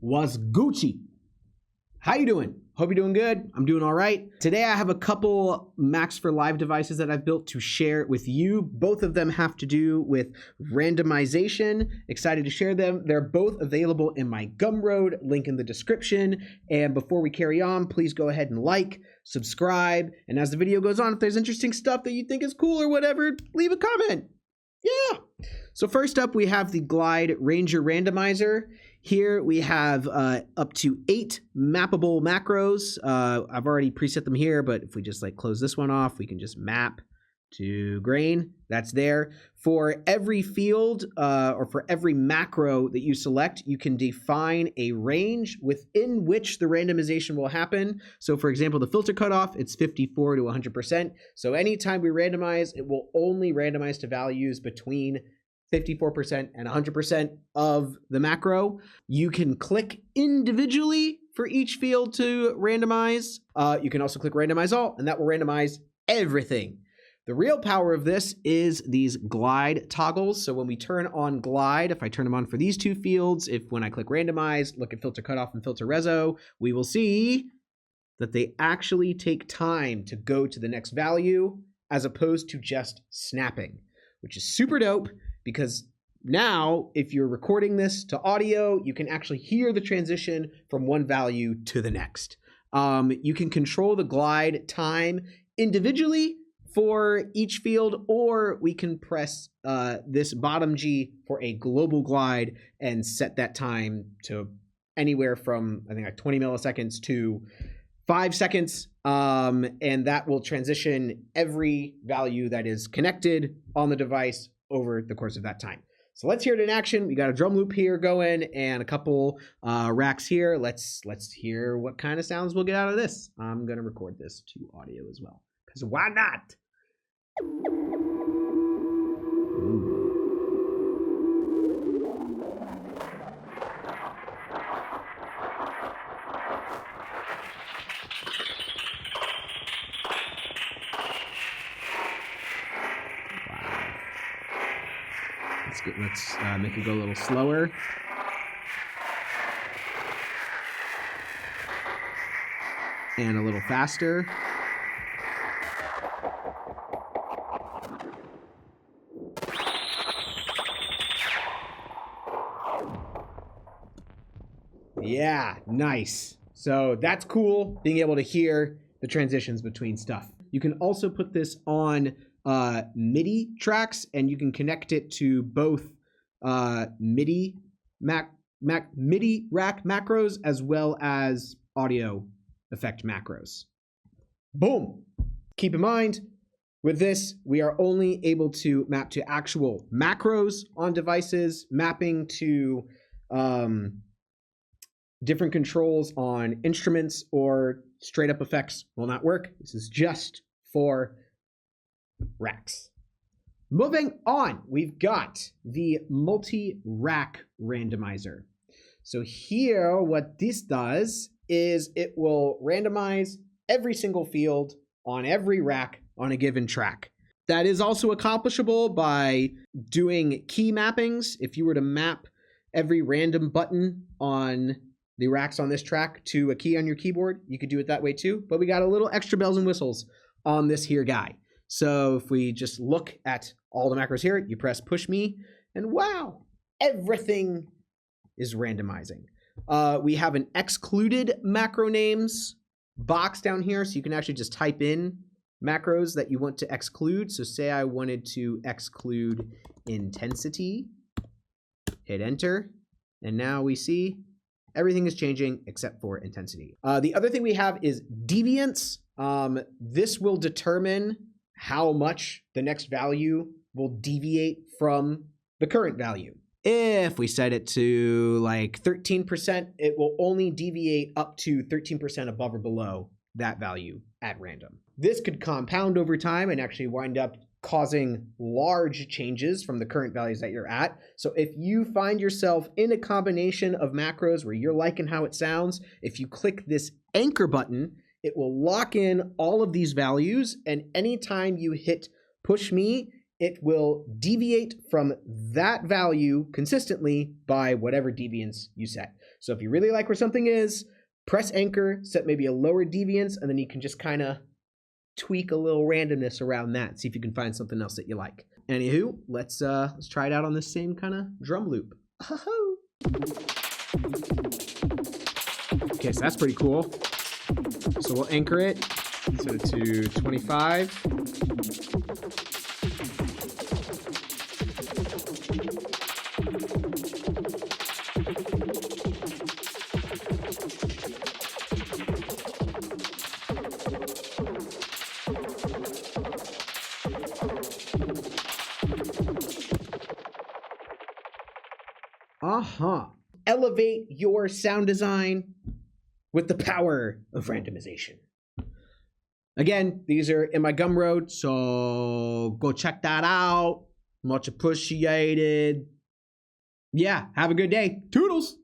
was Gucci. How you doing? Hope you're doing good. I'm doing all right. Today I have a couple Max for Live devices that I've built to share with you. Both of them have to do with randomization. Excited to share them. They're both available in my Gumroad, link in the description. And before we carry on, please go ahead and like, subscribe, and as the video goes on, if there's interesting stuff that you think is cool or whatever, leave a comment. Yeah. So first up, we have the Glide Ranger Randomizer. Here we have up to 8 mappable macros. I've already preset them here, but if we just like close this one off, we can just map to grain. That's there. For every field or for every macro that you select, you can define a range within which the randomization will happen. So for example, the filter cutoff, it's 54 to 100%. So anytime we randomize, it will only randomize to values between 54% and 100% of the macro. You can click individually for each field to randomize. You can also click randomize all, and that will randomize everything. The real power of this is these glide toggles. So when we turn on glide, if I turn them on for these two fields, when I click randomize, look at filter cutoff and filter reso, we will see that they actually take time to go to the next value as opposed to just snapping, which is super dope. Because now, if you're recording this to audio, you can actually hear the transition from one value to the next. You can control the glide time individually for each field, or we can press this bottom G for a global glide and set that time to anywhere from, I think, like 20 milliseconds to 5 seconds. And that will transition every value that is connected on the device over the course of that time. So let's hear it in action. We got a drum loop here going and a couple racks here. Let's hear what kind of sounds we'll get out of this. I'm gonna record this to audio as well, because why not? Ooh. Let's make it go a little slower. And a little faster. Yeah, nice. So that's cool, being able to hear the transitions between stuff. You can also put this on MIDI tracks, and you can connect it to both MIDI MIDI rack macros as well as audio effect macros. Boom. Keep in mind, with this, we are only able to map to actual macros on devices. Mapping to different controls on instruments or straight up effects will not work. This is just for racks. Moving on, we've got the multi-rack randomizer. So here, what this does is it will randomize every single field on every rack on a given track. That is also accomplishable by doing key mappings. If you were to map every random button on the racks on this track to a key on your keyboard, you could do it that way too, but we got a little extra bells and whistles on this here guy. So if we just look at all the macros here, you press push me, and wow, everything is randomizing. We have an excluded macro names box down here, so you can actually just type in macros that you want to exclude. So say I wanted to exclude intensity, hit enter, and now we see everything is changing except for intensity. The other thing we have is deviance. This will determine how much the next value will deviate from the current value. If we set it to like 13%, it will only deviate up to 13% above or below that value at random. This could compound over time and actually wind up causing large changes from the current values that you're at. So if you find yourself in a combination of macros where you're liking how it sounds, if you click this anchor button, it will lock in all of these values, and anytime you hit push me, it will deviate from that value consistently by whatever deviance you set. So if you really like where something is, press anchor, set maybe a lower deviance, and then you can just kind of tweak a little randomness around that. See if you can find something else that you like. Anywho, let's try it out on this same kind of drum loop. Okay, so that's pretty cool. So we'll anchor it, set it to 25. Elevate your sound design with the power of randomization. Again, these are in my Gumroad, so go check that out. Much appreciated. Yeah, have a good day. Toodles!